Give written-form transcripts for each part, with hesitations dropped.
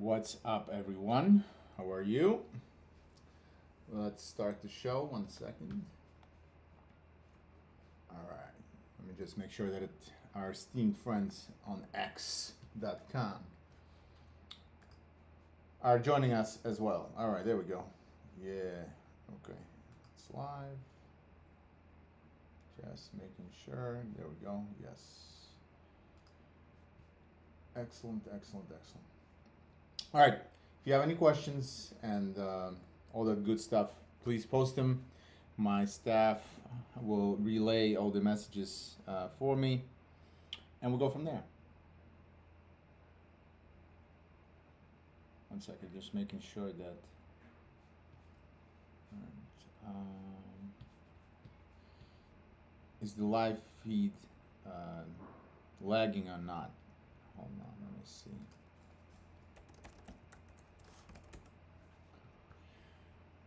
What's up, everyone? How are you? Let's start the show. 1 second. All right. Let me just make sure that our esteemed friends on X.com are joining us as well. All right, there we go. Yeah. Okay. It's live. Just making sure. There we go. Yes. Excellent, excellent, excellent. All right. If you have any questions and all that good stuff, please post them. My staff will relay all the messages for me, and we'll go from there. 1 second, just making sure that is the live feed lagging or not? Hold on, let me see.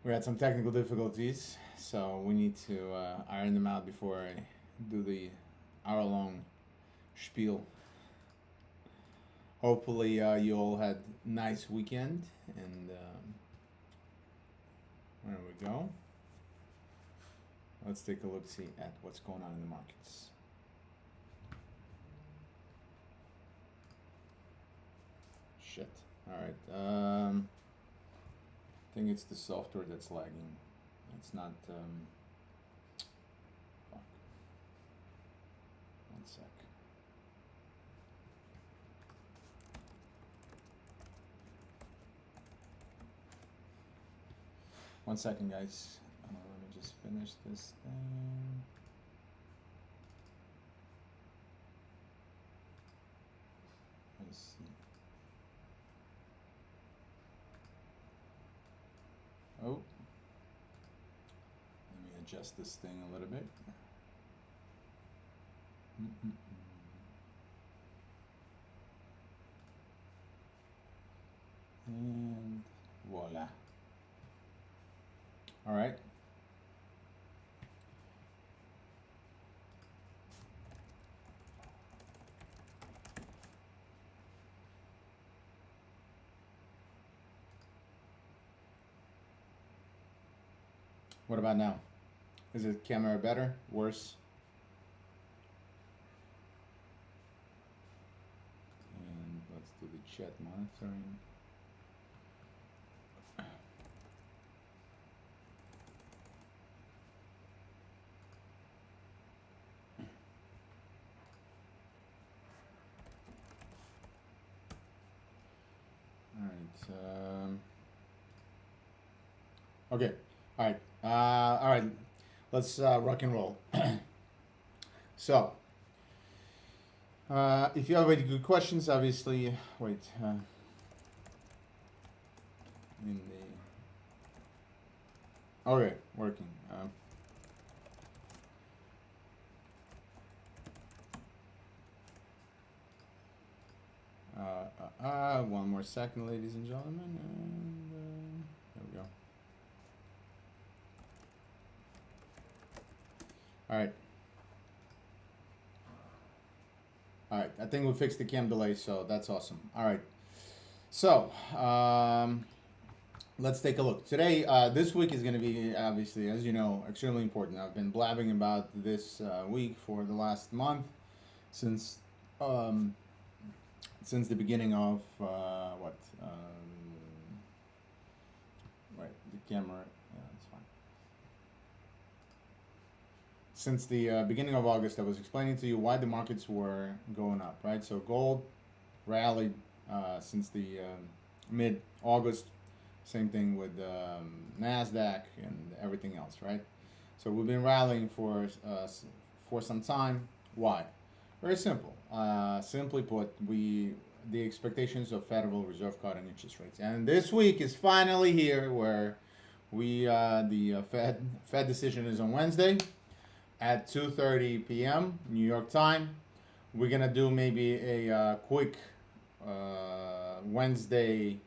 We had some technical difficulties, so we need to iron them out before I do the hour-long spiel. Hopefully you all had a nice weekend, and there we go. Let's take a look-see at what's going on in the markets. Shit. All right. I think it's the software that's lagging. It's not. Fuck. 1 sec. One second, guys. Let me just finish this thing. Let's see. Oh, let me adjust this thing a little bit. And voila. All right. What about now? Is the camera better? Worse? And let's do the chat monitoring. All right. Okay. All right. All right. Let's rock and roll. So, if you have any good questions, obviously, wait. In the okay, working. One more second, ladies and gentlemen, and there we go. All right. All right. I think we fixed the cam delay, so that's awesome. All right. So let's take a look. Today, this week is going to be, obviously, as you know, extremely important. I've been blabbing about this week for the last month since the beginning of right, the camera. Yeah, that's fine. Since the beginning of August, I was explaining to you why the markets were going up, right? So gold rallied since the mid-August. Same thing with NASDAQ and everything else, right? So we've been rallying for some time. Why? Very simple. Simply put, the expectations of Federal Reserve cutting interest rates, and this week is finally here, where the Fed decision is on Wednesday at 2:30 p.m. New York time. We're gonna do maybe a quick Wednesday,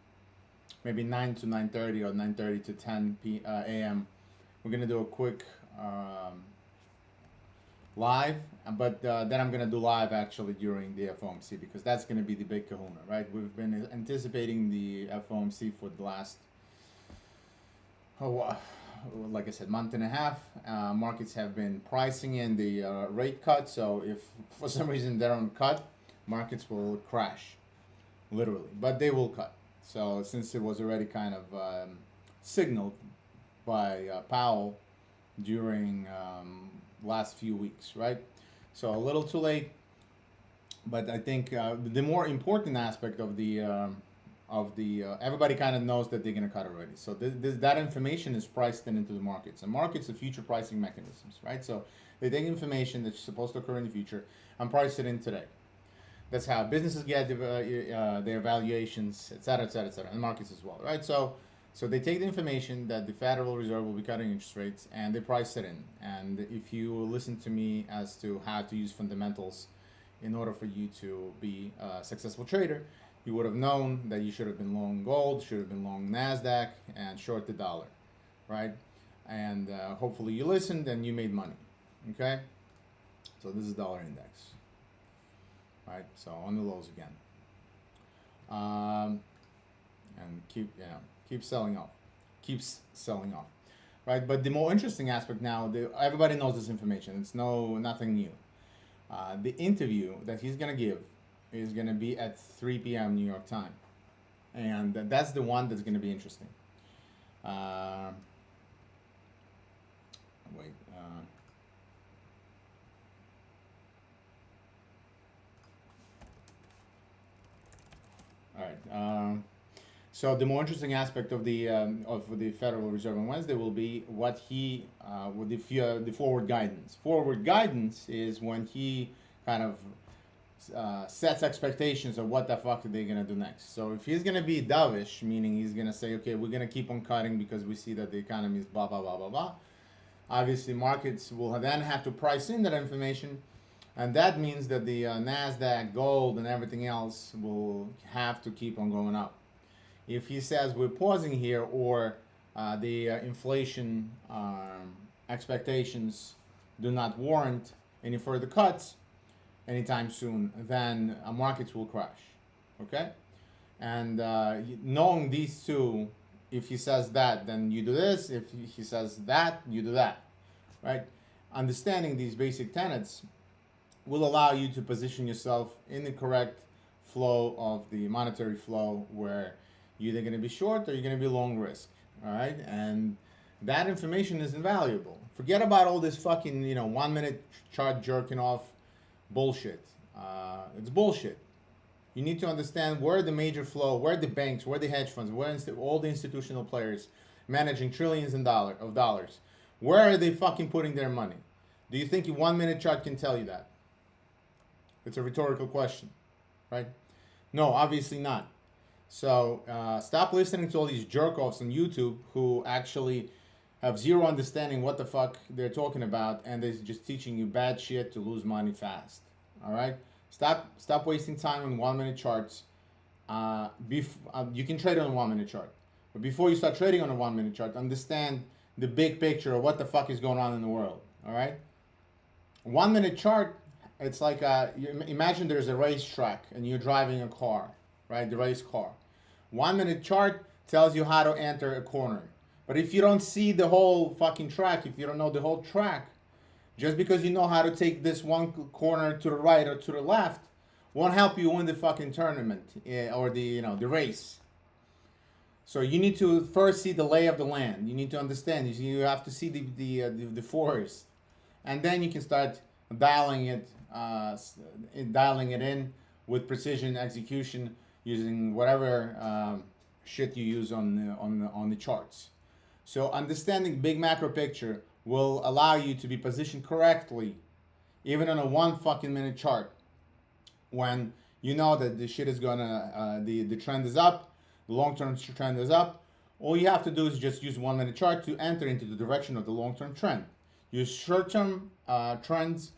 maybe 9 to 9:30 or 9:30 to 10 a.m. We're gonna do a quick live, but then I'm gonna do live actually during the FOMC because that's gonna be the big kahuna, right? We've been anticipating the FOMC for the last, like I said, month and a half. Markets have been pricing in the rate cut, so if for some reason they don't cut, markets will crash, literally, but they will cut. So since it was already kind of signaled by Powell during last few weeks, right? So a little too late, but I think the more important aspect of the everybody kind of knows that they're going to cut already. So that information is priced into the markets. And markets are future pricing mechanisms, right? So they take information that's supposed to occur in the future and price it in today. That's how businesses get their valuations, et cetera, et cetera, et cetera, and markets as well, right? So they take the information that the Federal Reserve will be cutting interest rates and they price it in. And if you listen to me as to how to use fundamentals in order for you to be a successful trader, you would have known that you should have been long gold, should have been long NASDAQ, and short the dollar, right? And hopefully you listened and you made money, okay? So this is dollar index, right? So on the lows again. And keeps selling off, right? But the more interesting aspect now, everybody knows this information. It's nothing new. The interview that he's gonna give is going to be at 3 p.m. New York time. And that's the one that's going to be interesting. Wait. All right. So the more interesting aspect of the Federal Reserve on Wednesday will be what he with the forward guidance. Forward guidance is when he kind of sets expectations of what the fuck are they gonna do next. So if he's gonna be dovish, meaning he's gonna say, okay, we're gonna keep on cutting because we see that the economy is blah blah blah blah blah. Obviously, markets will then have to price in that information, and that means that the NASDAQ, gold, and everything else will have to keep on going up. If he says we're pausing here, or the inflation expectations do not warrant any further cuts anytime soon, then markets will crash, okay? And knowing these two, if he says that, then you do this. If he says that, you do that, right? Understanding these basic tenets will allow you to position yourself in the correct flow of the monetary flow, where you're either going to be short or you're going to be long risk, all right? And that information is invaluable. Forget about all this fucking 1 minute chart jerking off bullshit. It's bullshit. You need to understand where the major flow, where the banks, where the hedge funds, where all the institutional players managing trillions of dollars, where are they fucking putting their money? Do you think a 1 minute chart can tell you that? It's a rhetorical question, right? No, obviously not. So stop listening to all these jerk-offs on YouTube who actually have zero understanding what the fuck they're talking about, and they're just teaching you bad shit to lose money fast. All right? Stop wasting time on 1 minute charts. You can trade on a 1 minute chart, but before you start trading on a 1 minute chart, understand the big picture of what the fuck is going on in the world. All right? 1 minute chart, it's like imagine there's a racetrack and you're driving a car, right? The race car. 1 minute chart tells you how to enter a corner. But if you don't see the whole fucking track, if you don't know the whole track, just because you know how to take this one corner to the right or to the left, won't help you win the fucking tournament or the race. So you need to first see the lay of the land. You need to understand. You have to see the forest, and then you can start dialing it in with precision execution using whatever shit you use on the charts. So understanding big macro picture will allow you to be positioned correctly, even on a 1 fucking minute chart, when you know that the shit is gonna, the trend is up, the long-term trend is up. All you have to do is just use 1 minute chart to enter into the direction of the long-term trend. Use short-term trends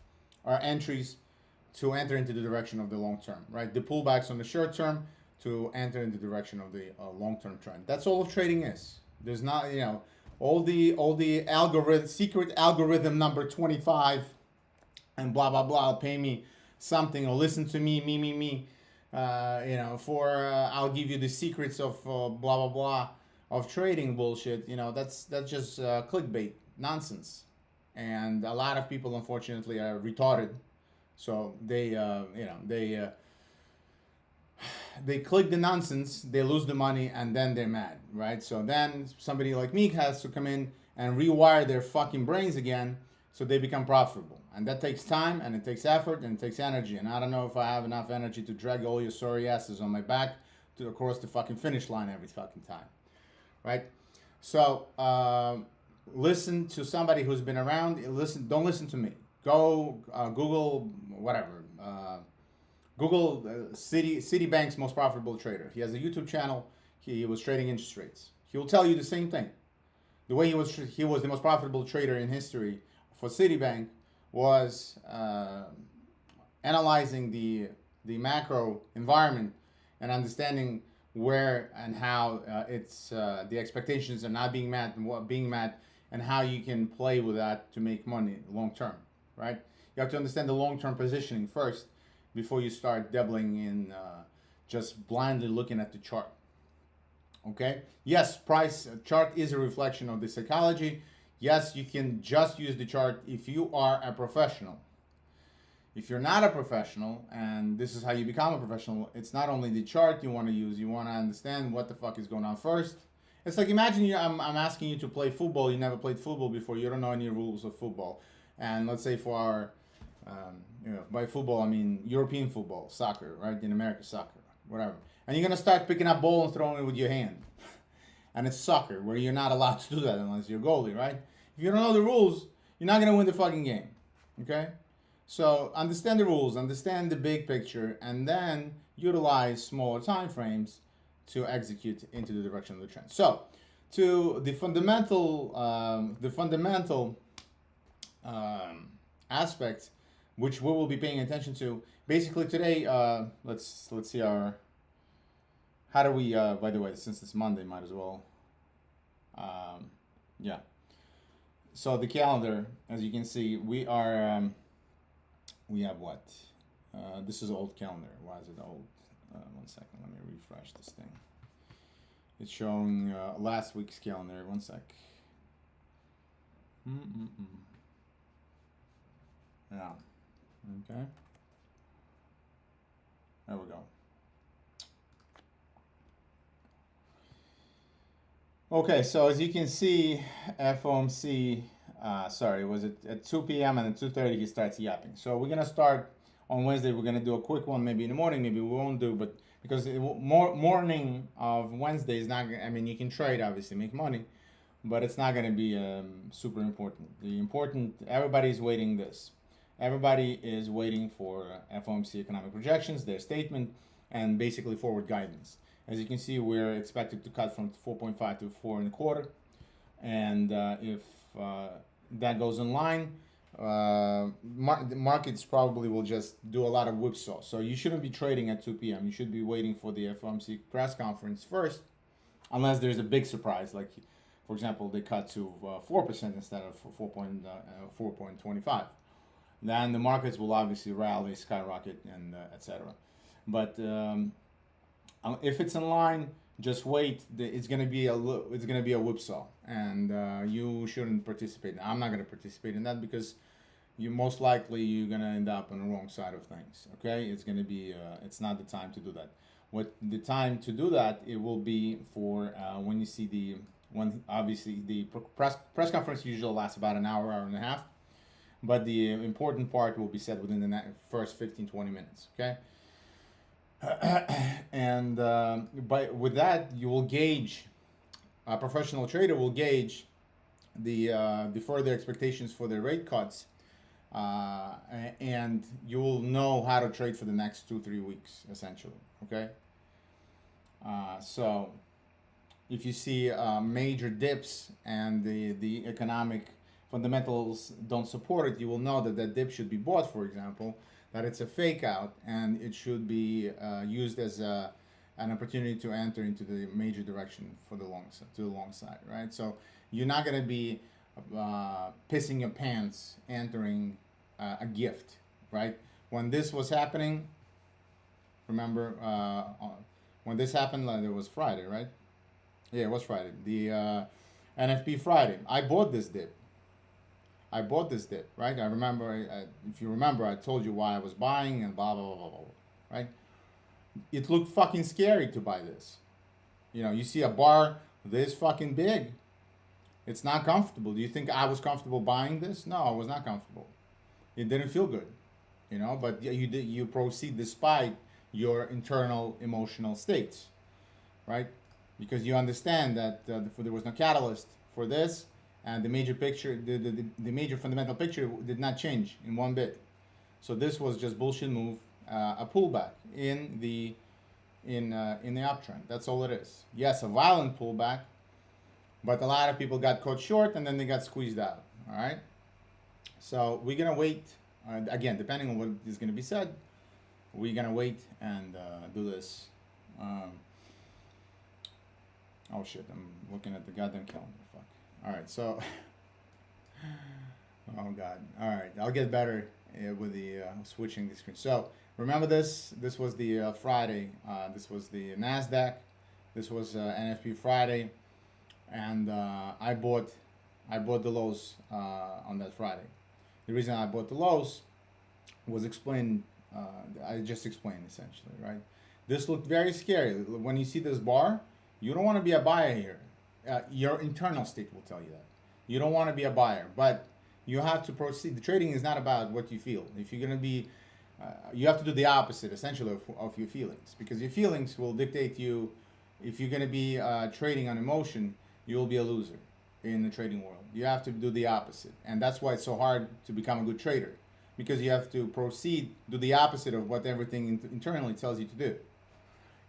or entries to enter into the direction of the long-term, right? The pullbacks on the short-term to enter into the direction of the long-term trend. That's all of trading is. There's not, all the algorithm, secret algorithm number 25 and blah blah blah, pay me something or listen to me, for I'll give you the secrets of blah blah blah of trading bullshit. That's just clickbait nonsense, and a lot of people unfortunately are retarded, so they click the nonsense, they lose the money, and then they're mad, right? So then somebody like me has to come in and rewire their fucking brains again so they become profitable. And that takes time, and it takes effort, and it takes energy. And I don't know if I have enough energy to drag all your sorry asses on my back to across the fucking finish line every fucking time, right? So listen to somebody who's been around. Don't listen to me. Go Google whatever. Google Citibank's most profitable trader. He has a YouTube channel. He was trading interest rates. He will tell you the same thing. The way he was the most profitable trader in history for Citibank was analyzing the macro environment and understanding where and how the expectations are not being met and what being met, and how you can play with that to make money long term, right? You have to understand the long term positioning first before you start dabbling in just blindly looking at the chart. Okay? Yes, price chart is a reflection of the psychology. Yes, you can just use the chart if you are a professional. If you're not a professional, and this is how you become a professional, it's not only the chart you want to use, you want to understand what the fuck is going on first. It's like, imagine I'm asking you to play football. You never played football before. You don't know any rules of football. And let's say for our by football, I mean European football, soccer, right? In America, soccer, whatever. And you're going to start picking up ball and throwing it with your hand. And it's soccer, where you're not allowed to do that unless you're a goalie, right? If you don't know the rules, you're not going to win the fucking game, okay? So understand the rules, understand the big picture, and then utilize smaller time frames to execute into the direction of the trend. So to the fundamental aspects, which we will be paying attention to. Basically today, let's see how do we, by the way, since it's Monday, might as well, yeah. So the calendar, as you can see, we have what? This is old calendar. Why is it old? 1 second, let me refresh this thing. It's showing last week's calendar. 1 sec. Yeah. Okay. There we go. Okay, so as you can see, FOMC, was it at 2 p.m. and at 2:30 he starts yapping. So we're gonna start on Wednesday. We're gonna do a quick one, maybe in the morning, maybe we won't do, but because morning of Wednesday is not. I mean, you can trade, obviously, make money, but it's not gonna be super important. Everybody's waiting this. Everybody is waiting for FOMC economic projections, their statement, and basically forward guidance. As you can see, we're expected to cut from 4.5 to 4.25, and if that goes in line, the markets probably will just do a lot of whipsaw. So you shouldn't be trading at 2 p.m. You should be waiting for the FOMC press conference first, unless there's a big surprise, like, for example, they cut to 4% instead of 4.25. Then the markets will obviously rally, skyrocket, and etc. But if it's in line, just wait. It's gonna be a whipsaw, and you shouldn't participate. I'm not gonna participate in that because you're gonna end up on the wrong side of things. Okay, it's gonna be. It's not the time to do that. What the time to do that? It will be for when you see obviously the press conference usually lasts about an hour and a half. But the important part will be said within the first 15-20 minutes, okay? And with that, you will gauge, a professional trader will gauge the further expectations for the rate cuts, and you will know how to trade for the next 2-3 weeks, essentially, okay? So if you see major dips and the economic fundamentals don't support it, you will know that dip should be bought, for example, that it's a fake out, and it should be used as an opportunity to enter into the major direction for the long side, right? So you're not going to be pissing your pants entering a gift, right? When this was happening, remember, when this happened, like, it was Friday, right? Yeah, it was Friday. The NFP Friday. I bought this dip. Right? I remember, if you remember, I told you why I was buying and blah, blah, blah, blah, blah, right? It looked fucking scary to buy this. You know, you see a bar this fucking big. It's not comfortable. Do you think I was comfortable buying this? No, I was not comfortable. It didn't feel good, you know, but you proceed despite your internal emotional states, right? Because you understand that there was no catalyst for this, and the major picture, the major fundamental picture did not change in one bit. So this was just bullshit move, a pullback in the uptrend. That's all it is. Yes, a violent pullback, but a lot of people got caught short and then they got squeezed out. All right. So we're gonna wait. Again, depending on what is gonna be said, we're gonna wait and do this. Oh shit! I'm looking at the goddamn calendar. Fuck. All right. So. Oh god. All right. I'll get better with the switching the screen. So remember this. This was the Friday. This was the Nasdaq. This was NFP Friday, and I bought the lows on that Friday. The reason I bought the lows was explained. I just explained essentially, right? This looked very scary. When you see this bar, you don't want to be a buyer here. Your internal state will tell you that. You don't want to be a buyer, but you have to proceed. The trading is not about what you feel. If you're going to be, you have to do the opposite, essentially, of your feelings, because your feelings will dictate you. If you're going to be trading on emotion, you will be a loser in the trading world. You have to do the opposite, and that's why it's so hard to become a good trader, because you have to proceed, do the opposite of what everything internally tells you to do.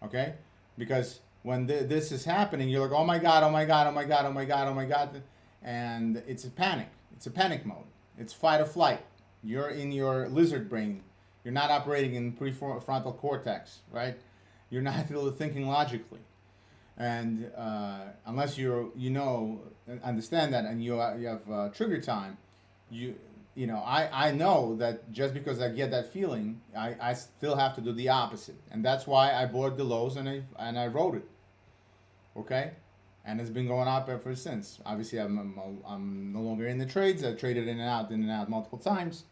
Okay, because when this is happening, you're like, oh my god, oh my god, oh my god, oh my god, oh my god, and it's a panic. It's a panic mode. It's fight or flight. You're in your lizard brain. You're not operating in prefrontal cortex, right? You're not thinking logically, and unless you understand that, and you have trigger time, I know that just because I get that feeling, I still have to do the opposite, and that's why I bought the lows and I wrote it. Okay, and it's been going up ever since. Obviously, I'm no longer in the trades. I traded in and out multiple times,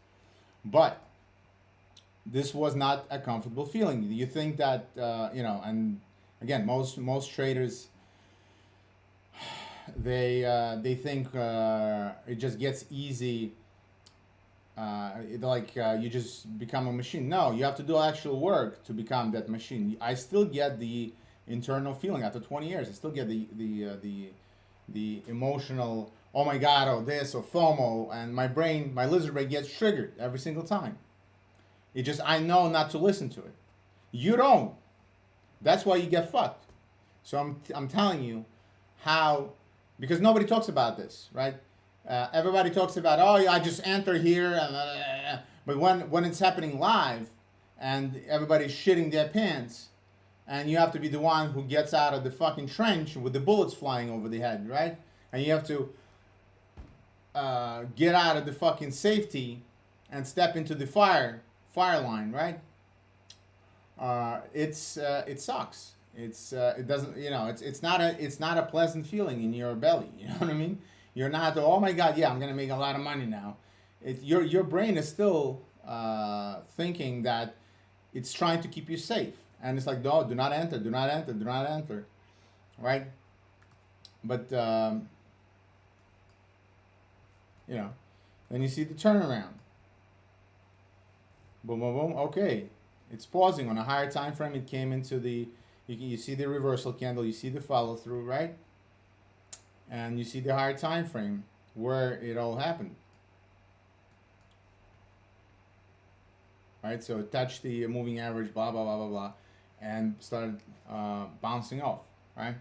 but this was not a comfortable feeling. You think that and again, most traders, they think it just gets easy. You just become a machine. No, you have to do actual work to become that machine. I still get the internal feeling after 20 years. I still get the emotional, oh my god, oh this, or FOMO, and my lizard brain gets triggered every single time. It just, I know not to listen to it. You don't. That's why you get fucked. So I'm telling you how, because nobody talks about this, right? Everybody talks about, oh yeah, I just enter here, but when it's happening live, and everybody's shitting their pants, and you have to be the one who gets out of the fucking trench with the bullets flying over the head, right? And you have to get out of the fucking safety and step into the fire line, right? It sucks. It doesn't, it's not a pleasant feeling in your belly. You know what I mean? You're not, oh my god, yeah, I'm gonna make a lot of money now. Your brain is still thinking that it's trying to keep you safe, and it's like, no, do not enter, do not enter, do not enter, right? But then you see the turnaround. Boom, boom, boom. Okay, it's pausing on a higher time frame. It came into the, you see the reversal candle, you see the follow through, right? And you see the higher time frame where it all happened. Right, so it touched the moving average, blah, blah, blah, blah, blah, and started bouncing off, right?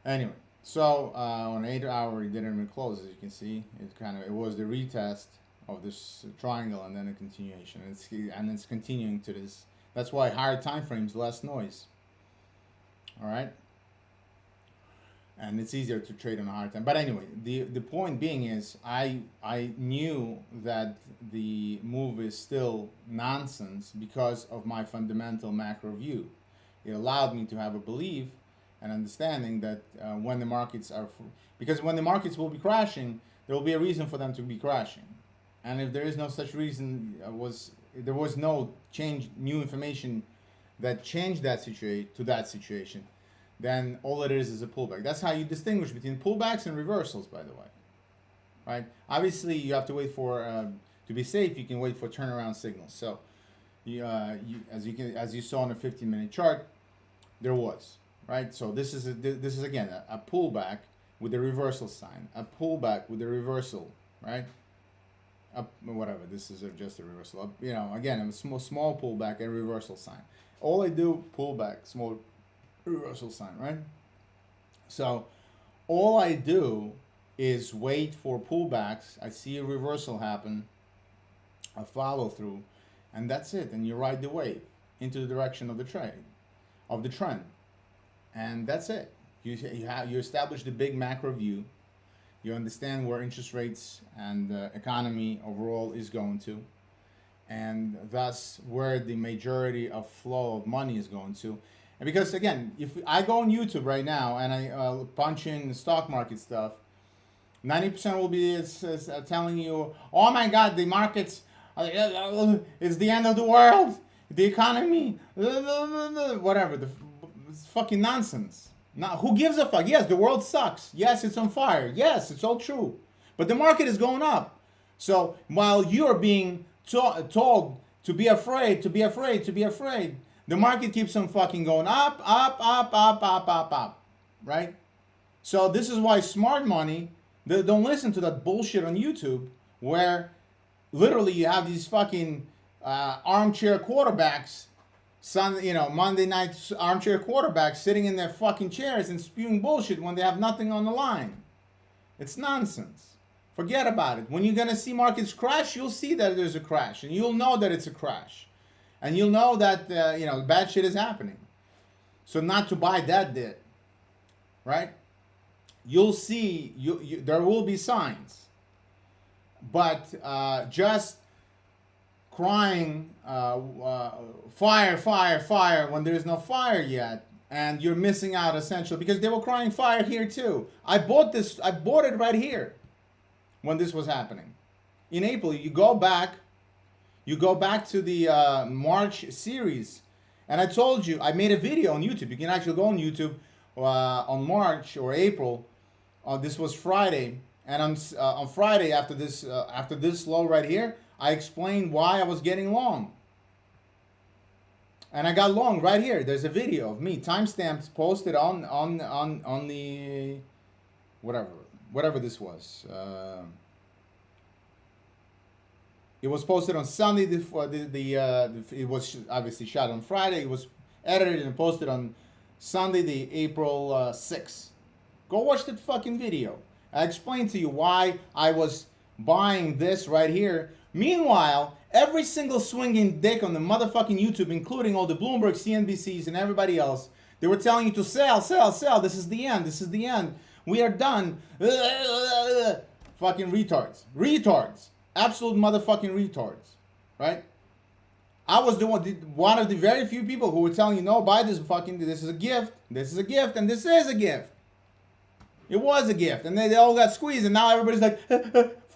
Anyway, so on 8 hour, it didn't even close, as you can see. It was the retest of this triangle and then a continuation. It's continuing to this. That's why higher time frames, less noise. All right. and it's easier to trade on a hard time. But anyway, the point being is I knew that the move is still nonsense because of my fundamental macro view. It allowed me to have a belief and understanding that when the markets are, because when the markets will be crashing, there will be a reason for them to be crashing, and if there is no such reason, there was no new information that changed that situation, then all it is a pullback. That's how you distinguish between pullbacks and reversals, by the way. Right? Obviously, you have to wait for to be safe. You can wait for turnaround signals. So, as you saw on a 15-minute chart, there was, right. So this is again a pullback with a reversal sign, a pullback with a reversal, right. Whatever. This is just a reversal. Again, a small pullback and reversal sign. All I do, pullback, small reversal sign, right? So all I do is wait for pullbacks. I see a reversal happen, a follow through, and that's it. And you ride the wave into the direction of the trend, and that's it. You establish the big macro view. You understand where interest rates and the economy overall is going to, and thus where the majority of flow of money is going to. And because again, if I go on YouTube right now and I punch in stock market stuff, 90% will be telling you, "Oh my God, the markets, it's the end of the world, the economy, whatever." It's fucking nonsense. Now, who gives a fuck? Yes, the world sucks. Yes, it's on fire. Yes, it's all true. But the market is going up. So while you're being told to be afraid, the market keeps on fucking going up, right? So this is why smart money, don't listen to that bullshit on YouTube where literally you have these fucking armchair quarterbacks, Monday night armchair quarterbacks sitting in their fucking chairs and spewing bullshit when they have nothing on the line. It's nonsense. Forget about it. When you're going to see markets crash, you'll see that there's a crash, and you'll know that it's a crash. And you'll know that, bad shit is happening. So not to buy that dip, right? You'll see, there will be signs. But just crying fire when there's no fire yet, and you're missing out essentially, because they were crying fire here too. I bought it right here when this was happening. In April, you go back to the March series, and I told you, I made a video on YouTube. You can actually go on YouTube on March or April. This was Friday, and on Friday after this low right here, I explained why I was getting long. And I got long right here. There's a video of me, timestamps posted on the whatever this was. It was posted on Sunday. It was obviously shot on Friday. It was edited and posted on Sunday, the April 6th. Go watch that fucking video. I explained to you why I was buying this right here. Meanwhile, every single swinging dick on the motherfucking YouTube, including all the Bloomberg, CNBCs, and everybody else, they were telling you to sell. This is the end. We are done. Fucking retards. Absolute motherfucking retards. Right? I was one of the very few people who were telling you, no, buy this is a gift, and this is a gift. It was a gift, and they all got squeezed, and now everybody's like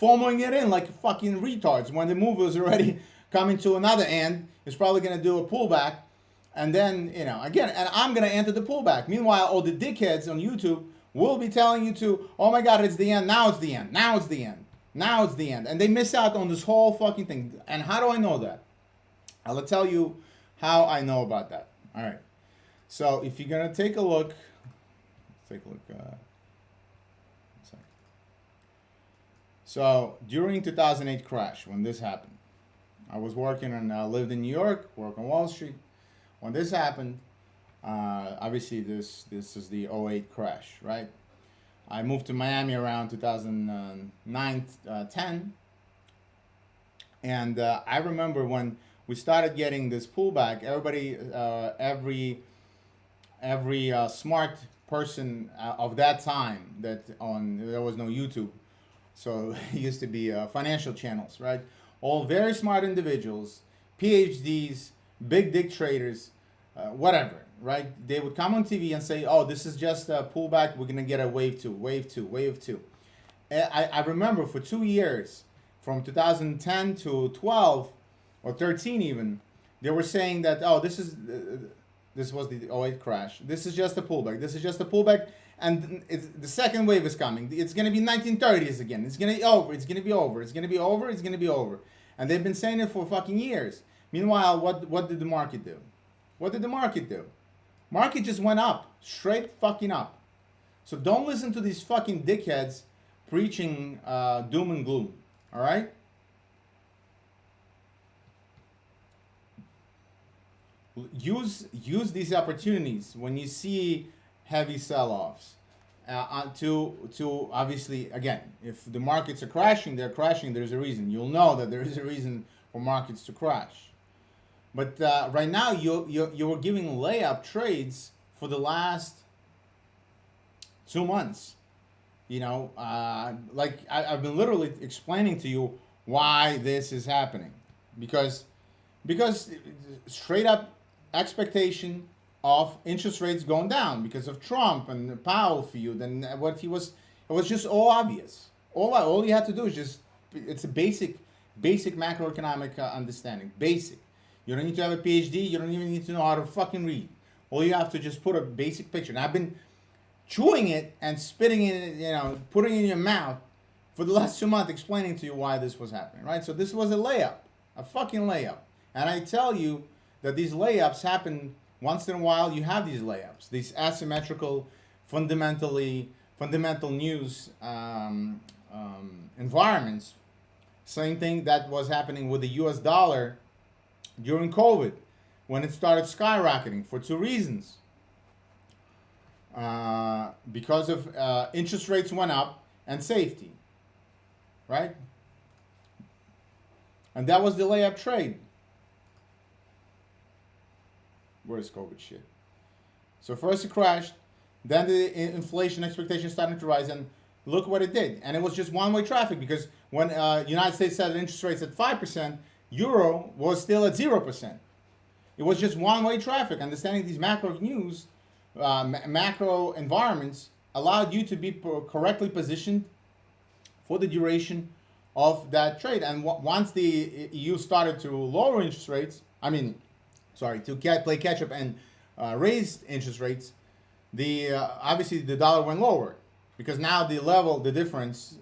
FOMOing it in like fucking retards when the move was already coming to another end. It's probably going to do a pullback, and then, again, and I'm going to enter the pullback. Meanwhile, all the dickheads on YouTube will be telling you to, oh my God, it's the end, now it's the end. And they miss out on this whole fucking thing. And how do I know that? I'll tell you how I know about that. All right. So if you're going to take a look, So during 2008 crash, when this happened, I was working and lived in New York, worked on Wall Street. When this happened, obviously this is the 08 crash, right? I moved to Miami around 2009, 10. And I remember when we started getting this pullback, everybody, every smart person of that time that there was no YouTube, so it used to be financial channels, right? All very smart individuals, PhDs, big dick traders, whatever, right? They would come on TV and say, "Oh, this is just a pullback. We're gonna get a wave two, wave two, wave two." I remember for 2 years, from 2010 to 12 or 13 even, they were saying that, "Oh, this was the '08 crash. This is just a pullback. This is just a pullback, and the second wave is coming. It's going to be 1930s again. It's going to be over. It's going to be over. It's going to be over. It's going to be over." And they've been saying it for fucking years. Meanwhile, what did the market do? What did the market do? Market just went up, straight fucking up. So don't listen to these fucking dickheads preaching doom and gloom. All right? Use these opportunities when you see heavy sell-offs to obviously, again, if the markets are crashing, they're crashing. There's a reason. You'll know that there is a reason for markets to crash. But right now, you're giving layup trades for the last 2 months. You know, like I've been literally explaining to you why this is happening, because straight up expectation of interest rates going down because of Trump and the Powell feud and what he was. It was just all obvious. All you had to do is just, it's a basic macroeconomic understanding. Basic. You don't need to have a PhD. You don't even need to know how to fucking read. All you have to just put a basic picture. And I've been chewing it and spitting it, you know, putting it in your mouth for the last 2 months, explaining to you why this was happening, right? So this was a layup, a fucking layup. And I tell you that these layups happen once in a while. You have these layups, these asymmetrical, fundamental news environments. Same thing that was happening with the US dollar during COVID, when it started skyrocketing for 2 reasons. Because of interest rates went up and safety, right? And that was the layup trade. Where's COVID shit? So first it crashed, then the inflation expectations started to rise, and look what it did. And it was just one-way traffic, because when United States set interest rates at 5%, Euro was still at 0%. It was just one-way traffic. Understanding these macro news, macro environments allowed you to be correctly positioned for the duration of that trade. And once the EU started to lower interest rates, to play catch up and raise interest rates, obviously the dollar went lower, because now the difference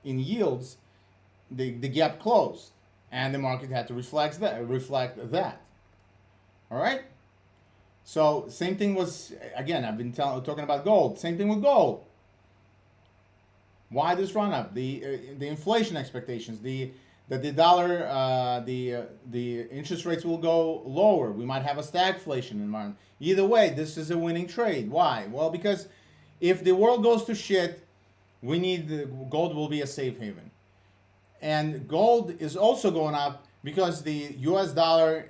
in yields, the gap closed, and the market had to reflect that. All right. So same thing was, again, I've been talking about gold. Same thing with gold. Why this run up? The inflation expectations, that the dollar, the interest rates will go lower. We might have a stagflation environment. Either way, this is a winning trade. Why? Well, because if the world goes to shit, gold will be a safe haven. And gold is also going up because the US dollar,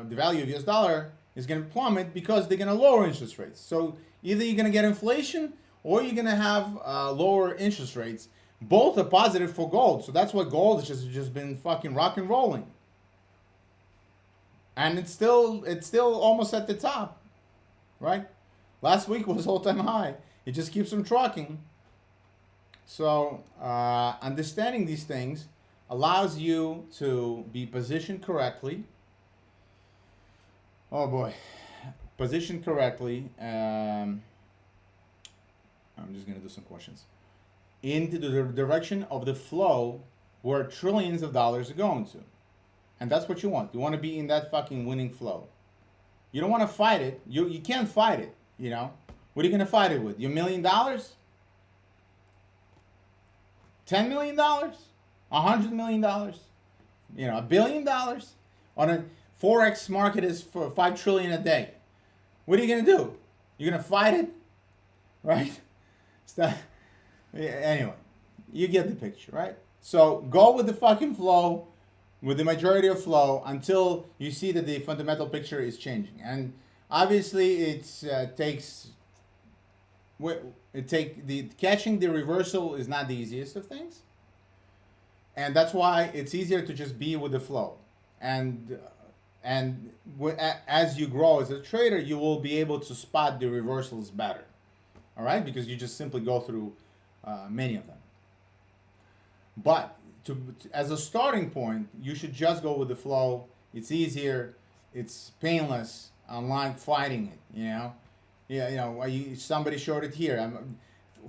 the value of US dollar is going to plummet because they're going to lower interest rates. So either you're going to get inflation or you're going to have lower interest rates. Both are positive for gold. So that's why gold has just been fucking rock and rolling. And it's still almost at the top, right? Last week was all-time high. It just keeps on trucking. So understanding these things allows you to be positioned correctly. Oh boy, positioned correctly. I'm just gonna do some questions. Into the direction of the flow where trillions of dollars are going to. And that's what you want. You want to be in that fucking winning flow. You don't want to fight it. You can't fight it, you know. What are you going to fight it with? Your $1 million? $10 million? $100 million? You know, $1 billion? On a forex market is for 5 trillion a day. What are you going to do? You're going to fight it? Right? Anyway, you get the picture, right? So go with the fucking flow, with the majority of flow, until you see that the fundamental picture is changing. And obviously it takes catching the reversal is not the easiest of things, and that's why it's easier to just be with the flow. And as you grow as a trader, you will be able to spot the reversals better. All right, because you just simply go through many of them. But as a starting point, you should just go with the flow. It's easier, it's painless, unlike fighting it. Somebody shorted here.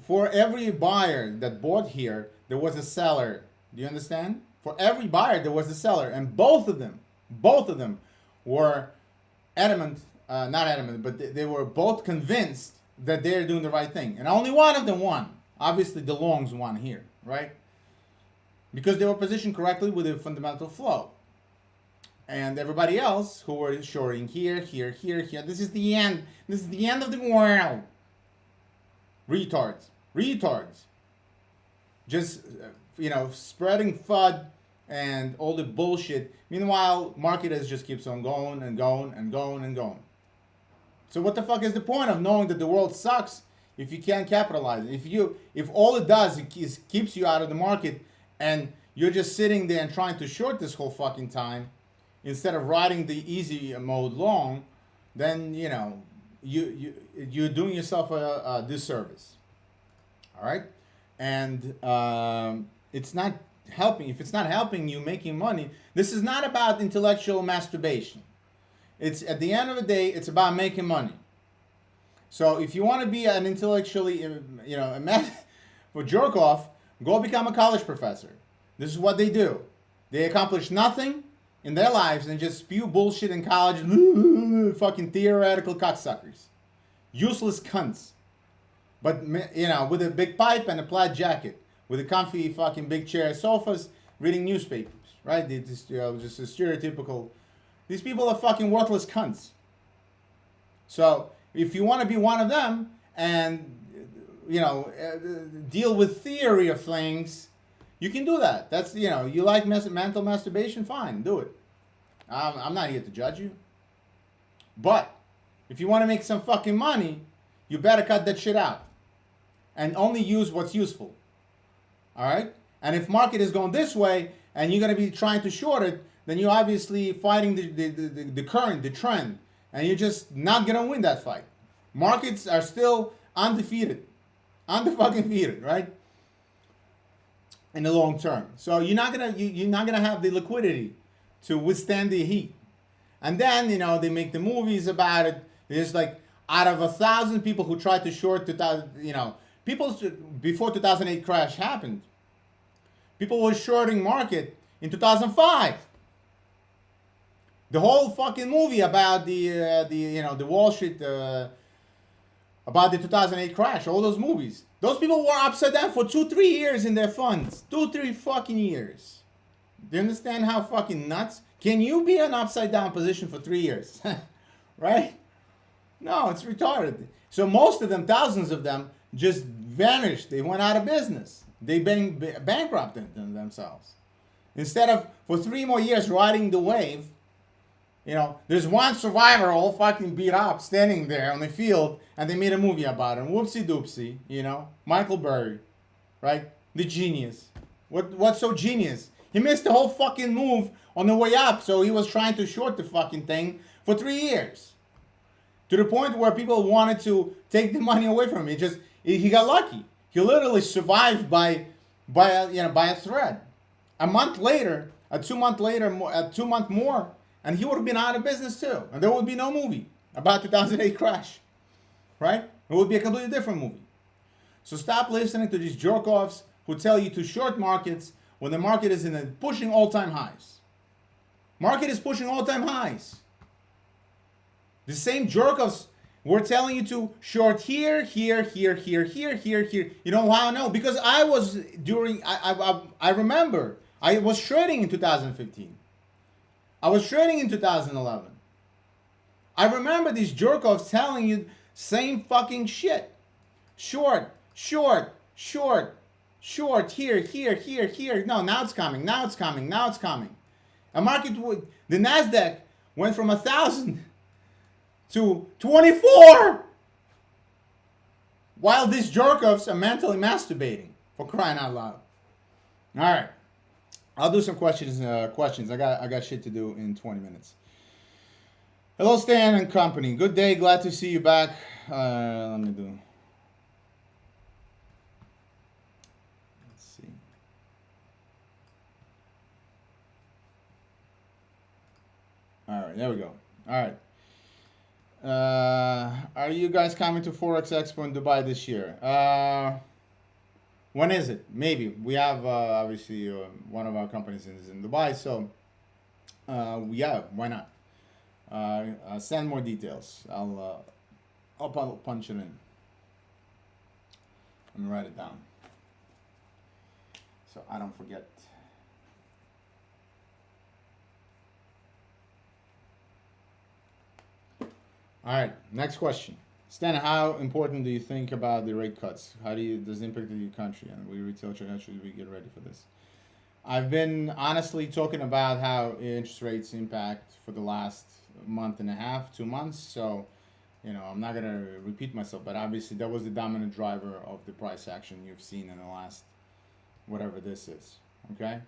For every buyer that bought here, there was a seller. Do you understand? For every buyer, there was a seller, and both of them were adamant, not adamant, but they were both convinced that they're doing the right thing, and only one of them won. Obviously, the longs won here, right? Because they were positioned correctly with a fundamental flow. And everybody else who were shorting here, this is the end. This is the end of the world. Retards. Just, spreading FUD and all the bullshit. Meanwhile, market just keeps on going and going and going and going. So what the fuck is the point of knowing that the world sucks if you can't capitalize? If all it does is keeps you out of the market, and you're just sitting there and trying to short this whole fucking time instead of riding the easy mode long, then you're doing yourself a disservice. All right, and it's not helping. If it's not helping you making money, this is not about intellectual masturbation. It's at the end of the day, it's about making money. So if you want to be an intellectually, for jerk off, go become a college professor. This is what they do. They accomplish nothing in their lives and just spew bullshit in college. Fucking theoretical cocksuckers. Useless cunts. But, with a big pipe and a plaid jacket. With a comfy fucking big chair, sofas, reading newspapers. Right? Just a stereotypical. These people are fucking worthless cunts. So, if you want to be one of them and deal with theory of things, you can do that. That's, you like mental masturbation, fine, do it. I'm not here to judge you. But if you want to make some fucking money, you better cut that shit out and only use what's useful. All right? And if market is going this way and you're going to be trying to short it, then you're obviously fighting the current, the trend, and you're just not going to win that fight. Markets are still undefeated, right? In the long term. So you're not gonna have the liquidity to withstand the heat. And then they make the movies about it. There's like out of 1,000 people who tried to short 2000, people before 2008 crash happened. People were shorting market in 2005. The whole fucking movie about the Wall Street about the 2008 crash, all those movies. Those people were upside down for 2-3 years in their funds. 2-3 fucking years. Do you understand how fucking nuts? Can you be in an upside down position for 3 years? Right? No, it's retarded. So most of them, thousands of them, just vanished. They went out of business. They bankrupted themselves. Instead of for 3 more years riding the wave, there's one survivor all fucking beat up standing there on the field, and they made a movie about him. Whoopsie doopsie, Michael Burry, right? The genius. What's so genius? He missed the whole fucking move on the way up, so he was trying to short the fucking thing for 3 years. To the point where people wanted to take the money away from him. He got lucky. He literally survived by a thread. A month later, 2 months later, 2 months more, and he would have been out of business too. And there would be no movie about 2008 crash. Right? It would be a completely different movie. So stop listening to these jerk-offs who tell you to short markets when the market is pushing all-time highs. Market is pushing all-time highs. The same jerk-offs were telling you to short here. You know how I know? Because I remember I was trading in 2015. I was trading in 2011. I remember these jerk-offs telling you same fucking shit. Short, here. No, now it's coming. A market the Nasdaq went from 1,000 to 24. while these jerk-offs are mentally masturbating, for crying out loud. All right, I'll do some questions. I got shit to do in 20 minutes. Hello, Stan and company. Good day. Glad to see you back. Let me do. Let's see. All right, there we go. All right. Are you guys coming to Forex Expo in Dubai this year? When is it? Maybe. We have obviously one of our companies is in Dubai, so yeah, why not? Send more details. I'll punch it in. Let me write it down so I don't forget. All right, next question. Stan, how important do you think about the rate cuts? How does it impact your country? And we retail traders, should we get ready for this? I've been honestly talking about how interest rates impact for the last month and a half, 2 months. So, I'm not gonna repeat myself, but obviously that was the dominant driver of the price action you've seen in the last, whatever this is. Okay,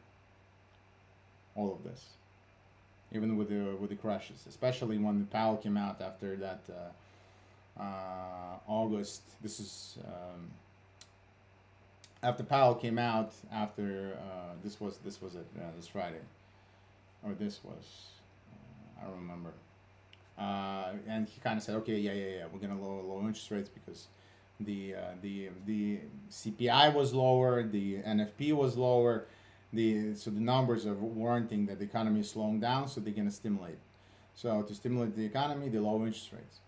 all of this, even with the crashes, especially when the Powell came out after that August. This is after Powell came out after this was it this Friday, or this was I don't remember. And he kind of said, okay, yeah, we're gonna lower interest rates because the CPI was lower, the NFP was lower, so the numbers are warranting that the economy is slowing down, so they're gonna stimulate. So to stimulate the economy, they lower interest rates,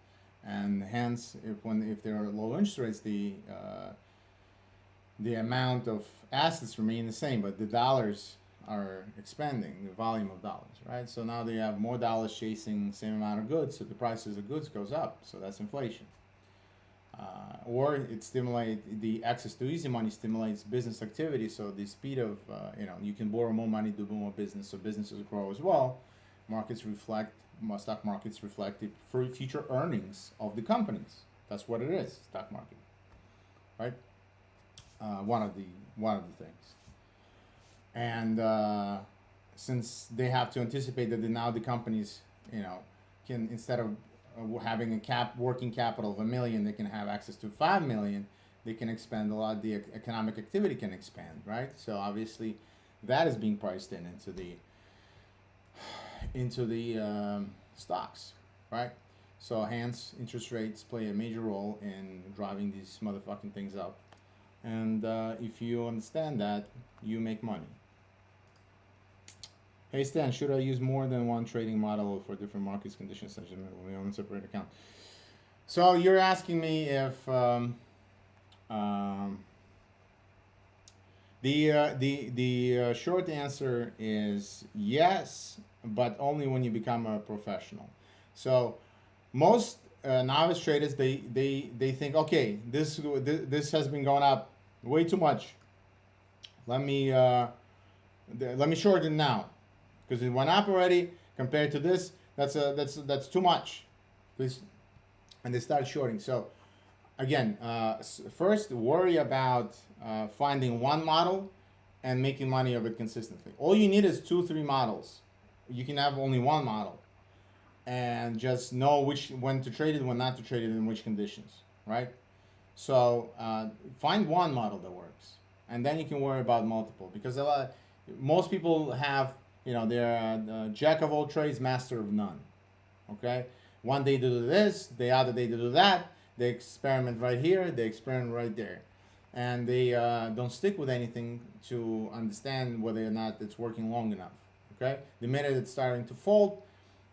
and hence if there are low interest rates, the amount of assets remain the same, but the dollars are expanding, the volume of dollars, right? So now they have more dollars chasing the same amount of goods, so the prices of goods goes up, so that's inflation. Or it stimulates the access to easy money, stimulates business activity, so the speed of you can borrow more money to do more business, so businesses grow as well. Stock markets reflect the future earnings of the companies. That's what it is, stock market, right? One of the things. And since they have to anticipate that now the companies, can, instead of having a working capital of $1 million, they can have access to 5 million. They can expand a lot. The economic activity can expand, right? So obviously, that is being priced into the stocks, right? So hence, interest rates play a major role in driving these motherfucking things up. And if you understand that, you make money. Hey Stan, should I use more than one trading model for different market conditions, such as we own a separate account? So you're asking me if the short answer is yes, but only when you become a professional. So most novice traders, they think, okay, this has been going up way too much. Let me short it now, because it went up already. Compared to this, that's too much. Please, and they start shorting. So again, first worry about finding one model and making money of it consistently. All you need is 2-3 models. You can have only one model, and just know when to trade it, when not to trade it, in which conditions, right? So find one model that works, and then you can worry about multiple, because most people have, they're jack of all trades, master of none. Okay, one day they do this, the other day they do that. They experiment right here, they experiment right there, and they don't stick with anything to understand whether or not it's working long enough. Okay, the minute it's starting to fold,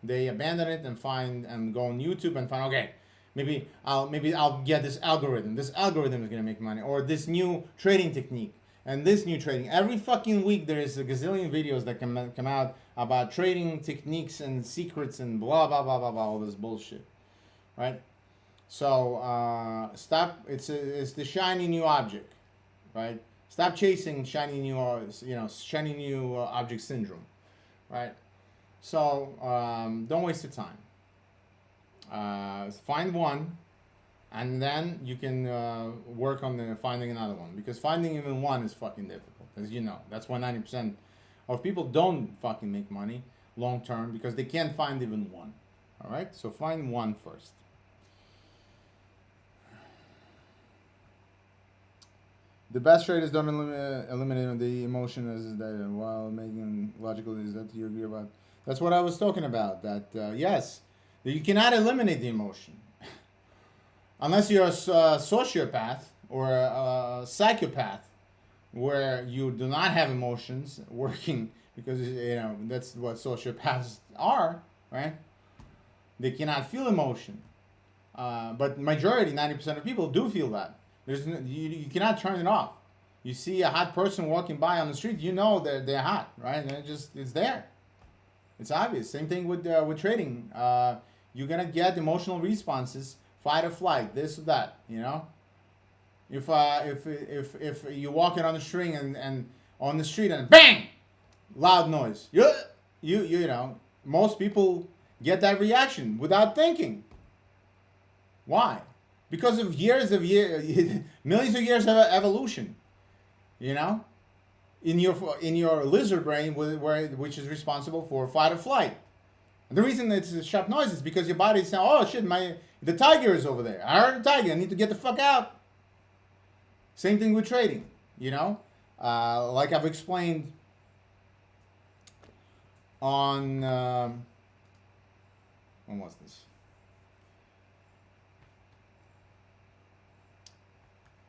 they abandon it and go on YouTube and find, okay, maybe I'll get this algorithm. This algorithm is gonna make money, or this new trading technique and this new trading. Every fucking week there is a gazillion videos that come out about trading techniques and secrets and blah blah blah blah blah, all this bullshit, right? So stop. It's the shiny new object, right? Stop chasing shiny new object syndrome, right? So don't waste your time. Find one, and then you can work on finding another one, because finding even one is fucking difficult, as you know. That's why 90% of people don't fucking make money long term, because they can't find even one. All right, so find one first. The best traders don't eliminate the emotion as that while making logical. Is that you agree about? That's what I was talking about. That yes, you cannot eliminate the emotion unless you're a sociopath or a psychopath, where you do not have emotions working, because you know that's what sociopaths are, right? They cannot feel emotion, but majority, 90% of people do feel that. You cannot turn it off. You see a hot person walking by on the street, you know they're hot, right? And it's there. It's obvious. Same thing with trading. You're gonna get emotional responses, fight or flight, this or that. You know, if you're walking on the string and on the street and bang, loud noise. You know, most people get that reaction without thinking. Why? Because of millions of years of evolution, you know, in your lizard brain, which is responsible for fight or flight. And the reason it's a sharp noise is because your body's saying, "Oh shit, the tiger is over there. I heard the tiger. I need to get the fuck out." Same thing with trading, you know, like I've explained on when was this?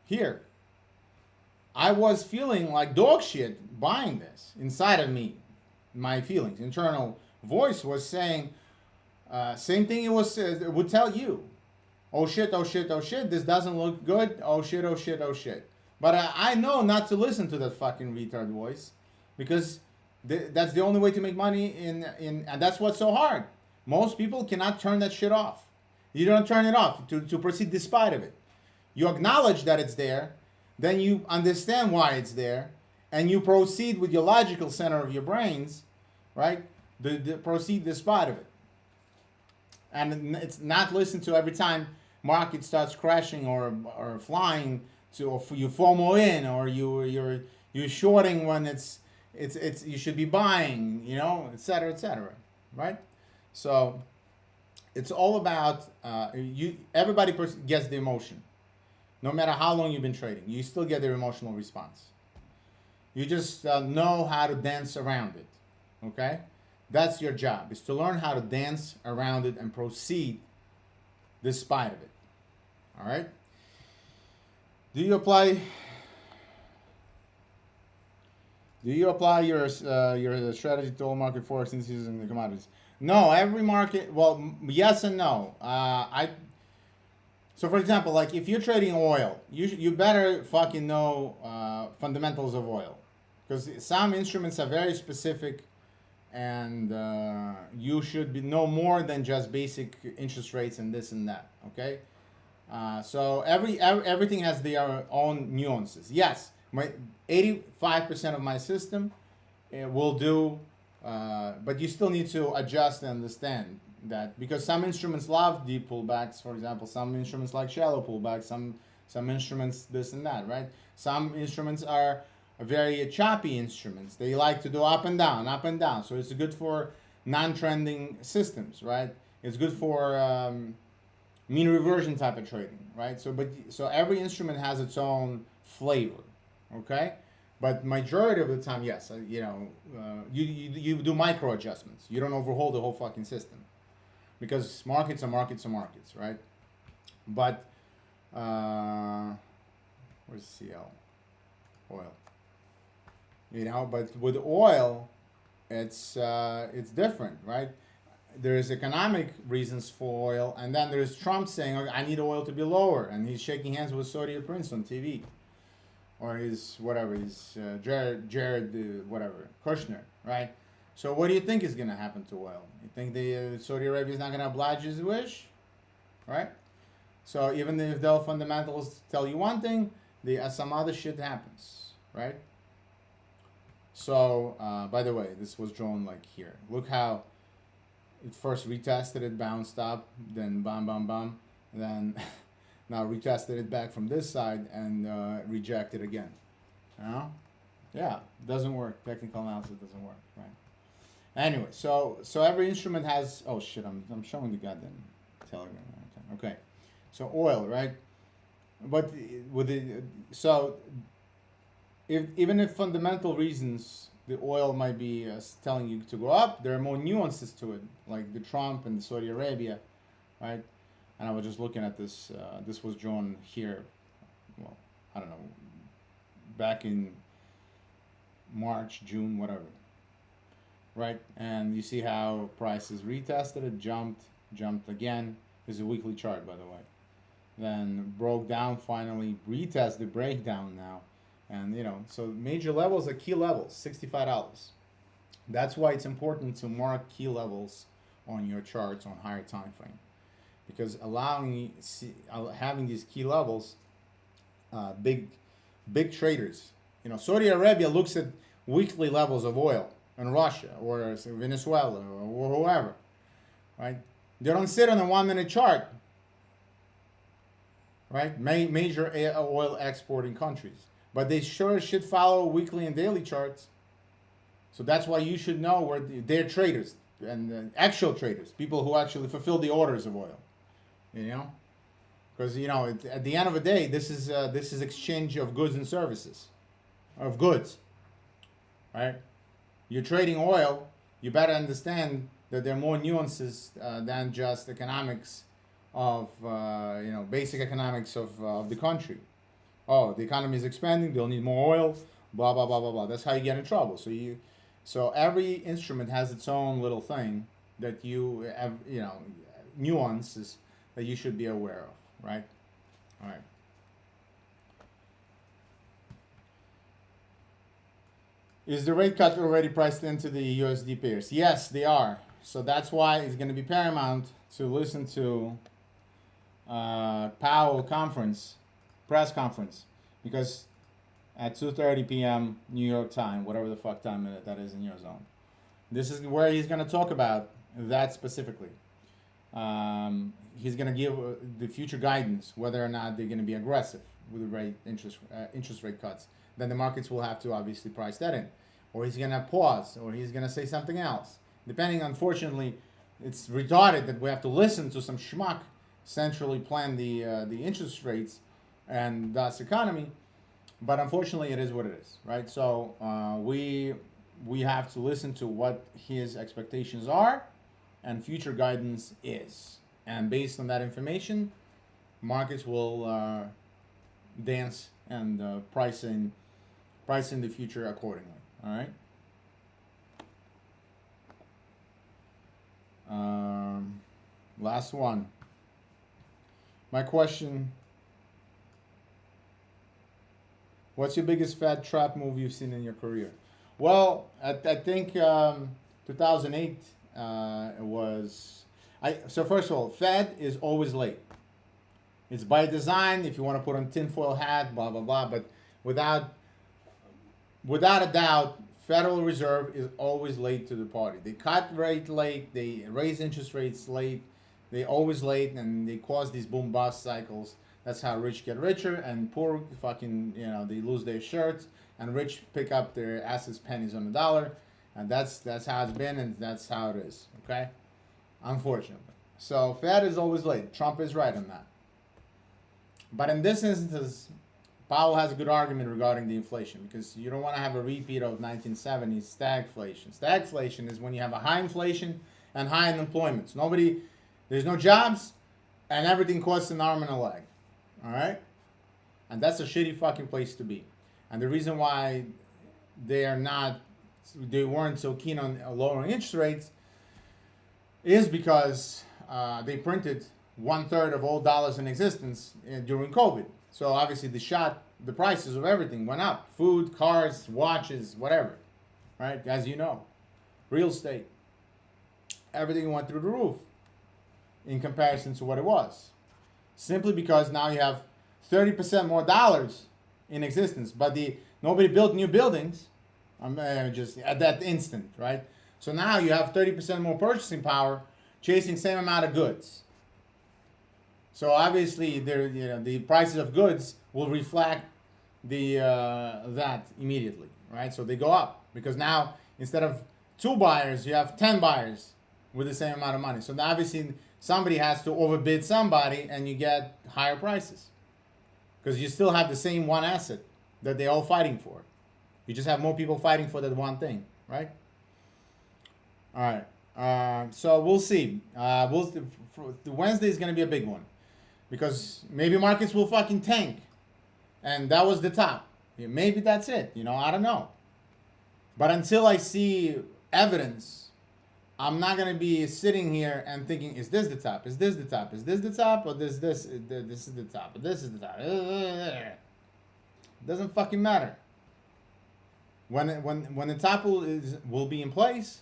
Here, I was feeling like dog shit buying this inside of me. My feelings, internal voice was saying, same thing it would tell you. Oh shit, oh shit, oh shit, this doesn't look good. Oh shit, oh shit, oh shit. But I know not to listen to that fucking retard voice, because that's the only way to make money and that's what's so hard. Most people cannot turn that shit off. You don't turn it off to proceed despite of it. You acknowledge that it's there, then you understand why it's there, and you proceed with your logical center of your brains, right? Proceed despite of it. And it's not listen to every time market starts crashing or flying or you FOMO in, or you're shorting when it's you should be buying, you know, etc., right? So it's all about everybody gets the emotion. No matter how long you've been trading, you still get their emotional response. You just know how to dance around it, okay? That's your job, is to learn how to dance around it and proceed despite of it, all right? Do you apply your strategy to all market forex indices and the commodities? No, every market, well, yes and no. So for example, like if you're trading oil, you better fucking know fundamentals of oil, because some instruments are very specific, and you should know more than just basic interest rates and this and that. Okay, so everything has their own nuances. Yes, my 85% of my system will do, but you still need to adjust and understand that, because some instruments love deep pullbacks, for example. Some instruments like shallow pullbacks. Some instruments this and that, right? Some instruments are very choppy instruments. They like to do up and down, up and down. So it's good for non-trending systems, right? It's good for mean reversion type of trading, right? So every instrument has its own flavor, okay? But majority of the time, yes, you know, you do micro adjustments. You don't overhaul the whole fucking system, because markets are markets are markets, right? But where's CL? Oil. You know, but with oil, it's different, right? There's economic reasons for oil, and then there's Trump saying, "Okay, I need oil to be lower," and he's shaking hands with Saudi Prince on TV, or his whatever, his Jared whatever Kushner, right? So what do you think is going to happen to oil? You think the Saudi Arabia is not going to oblige his wish, right? So even if the fundamentals tell you one thing, some other shit happens, right? So by the way, this was drawn like here. Look how it first retested it, bounced up, then bam, bam, bam, then Now retested it back from this side and rejected again. You know? Yeah, doesn't work. Technical analysis doesn't work, right? Anyway, so every instrument has. Oh shit! I'm showing the goddamn Telegram. Okay, so oil, right? But with the so even if fundamental reasons the oil might be telling you to go up, there are more nuances to it, like the Trump and Saudi Arabia, right? And I was just looking at this. This was drawn here. Well, I don't know, back in March, June, whatever. Right, and you see how prices retested it, jumped again. This is a weekly chart, by the way. Then broke down, finally retested, breakdown now, and so major levels are key levels, $65. That's why it's important to mark key levels on your charts on higher time frame, because having these key levels, big traders, Saudi Arabia looks at weekly levels of oil. In Russia or Venezuela or whoever, right? They don't sit on a 1 minute chart, right? Major oil exporting countries, but they sure should follow weekly and daily charts. So that's why you should know where they're traders and actual traders, people who actually fulfill the orders of oil, because at the end of the day, this is exchange of goods and services, of goods, right? You're trading oil, you better understand that there are more nuances than just economics of, basic economics of the country. Oh, the economy is expanding, they'll need more oil, blah, blah, blah, blah, blah. That's how you get in trouble. So every instrument has its own little thing that you have, nuances that you should be aware of, right? All right. Is the rate cut already priced into the USD pairs? Yes, they are. So that's why it's going to be paramount to listen to Powell press conference, because at 2:30 p.m. New York time, whatever the fuck time that is in your zone, this is where he's going to talk about that specifically. He's going to give the future guidance, whether or not they're going to be aggressive with the interest rate cuts. Then the markets will have to obviously price that in. Or he's going to pause, or he's going to say something else. Depending, unfortunately, it's retarded that we have to listen to some schmuck centrally plan the interest rates and thus economy. But unfortunately, it is what it is, right? So we have to listen to what his expectations are and future guidance is. And based on that information, markets will dance and price in the future accordingly. All right. Last one. My question: what's your biggest Fed trap move you've seen in your career? Well, I think 2008 was. So first of all, Fed is always late. It's by design. If you want to put on tinfoil hat, blah blah blah. But without a doubt, Federal Reserve is always late to the party. They cut rate late, they raise interest rates late, they always late, and they cause these boom bust cycles. That's how rich get richer and poor fucking, they lose their shirts, and rich pick up their assets pennies on the dollar, and that's how it's been, and that's how it is. Okay, unfortunately. So Fed is always late. Trump is right on that. But in this instance, Powell has a good argument regarding the inflation, because you don't want to have a repeat of 1970s stagflation. Stagflation is when you have a high inflation and high unemployment. There's no jobs, and everything costs an arm and a leg. All right? And that's a shitty fucking place to be. And the reason why they weren't so keen on lowering interest rates is because they printed 1/3 of all dollars in existence during COVID. So obviously the prices of everything went up. Food, cars, watches, whatever, right? As you know, real estate, everything went through the roof in comparison to what it was. Simply because now you have 30% more dollars in existence, but nobody built new buildings just at that instant, right? So now you have 30% more purchasing power chasing same amount of goods. So obviously, the prices of goods will reflect the that immediately, right? So they go up because now instead of 2 buyers, you have 10 buyers with the same amount of money. So now obviously somebody has to overbid somebody, and you get higher prices because you still have the same one asset that they're all fighting for. You just have more people fighting for that one thing, right? All right. So we'll see. Wednesday is going to be a big one because maybe markets will fucking tank, and that was the top. Maybe that's it. I don't know. But until I see evidence, I'm not going to be sitting here and thinking, is this the top? Is this the top? Is this the top? Or this is the top? Or this is the top? It doesn't fucking matter. When the top will be in place,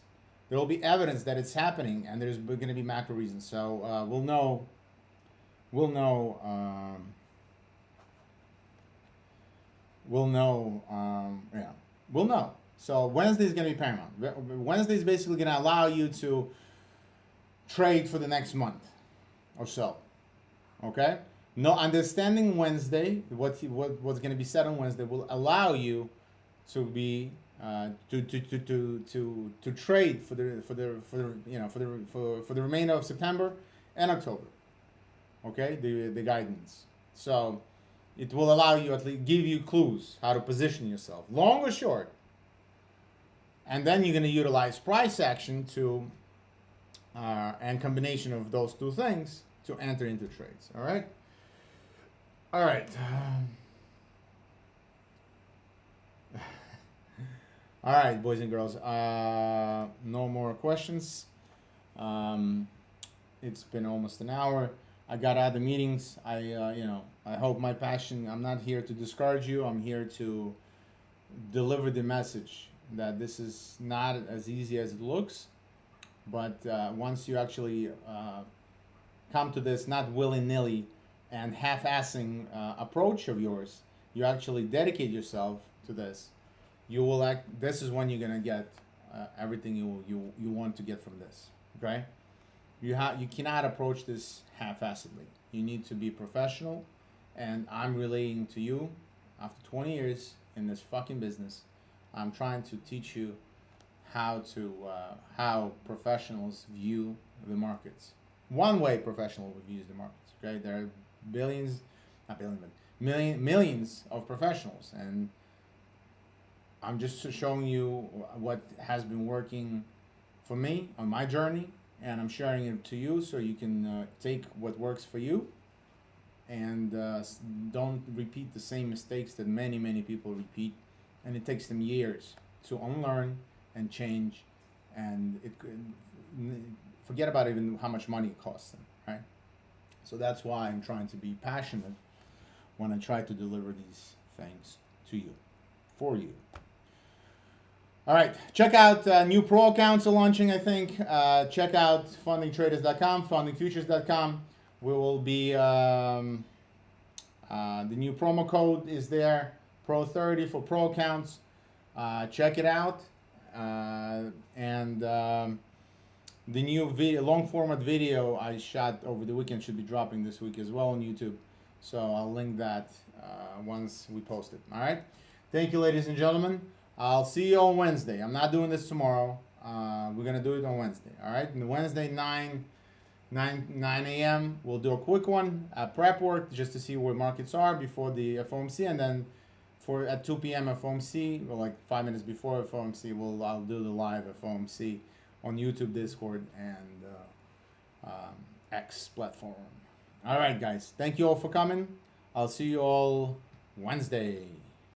there will be evidence that it's happening, and there's going to be macro reasons. So we'll know. We'll know. Yeah, we'll know. So Wednesday is going to be paramount. Wednesday is basically going to allow you to trade for the next month or so. Okay? No, understanding Wednesday, what's going to be said on Wednesday will allow you to be to trade for the remainder of September and October. Okay, the guidance. So it will allow you, at least give you clues how to position yourself, long or short. And then you're going to utilize price action to and combination of those two things to enter into trades. All right. All right. All right, boys and girls. No more questions. It's been almost an hour. I got other meetings. I hope my passion. I'm not here to discourage you. I'm here to deliver the message that this is not as easy as it looks. But once you actually come to this, not willy-nilly and half-assing approach of yours, you actually dedicate yourself to this. You will this is when you're gonna get everything you want to get from this. Okay, you cannot approach this half-assedly. You need to be professional, and I'm relaying to you after 20 years in this fucking business. I'm trying to teach you how professionals view the markets. One way professional views the markets. Okay, there are millions of professionals, and I'm just showing you what has been working for me on my journey, and I'm sharing it to you so you can take what works for you and don't repeat the same mistakes that many people repeat, and it takes them years to unlearn and change, and forget about even how much money it costs them, right? So that's why I'm trying to be passionate when I try to deliver these things to you, for you. All right, check out new pro accounts are launching, I think. Check out fundingtraders.com, fundingfutures.com. We will be, the new promo code is there, Pro30 for pro accounts. Check it out. And the new video, long format video I shot over the weekend should be dropping this week as well on YouTube. So I'll link that once we post it. All right. Thank you, ladies and gentlemen. I'll see you on Wednesday. I'm not doing this tomorrow. We're gonna do it on Wednesday. All right. And Wednesday 9 a.m. We'll do a quick one, prep work just to see where markets are before the FOMC, and then at 2 p.m. FOMC, or like 5 minutes before FOMC, I'll do the live FOMC on YouTube, Discord, and X platform. All right, guys. Thank you all for coming. I'll see you all Wednesday.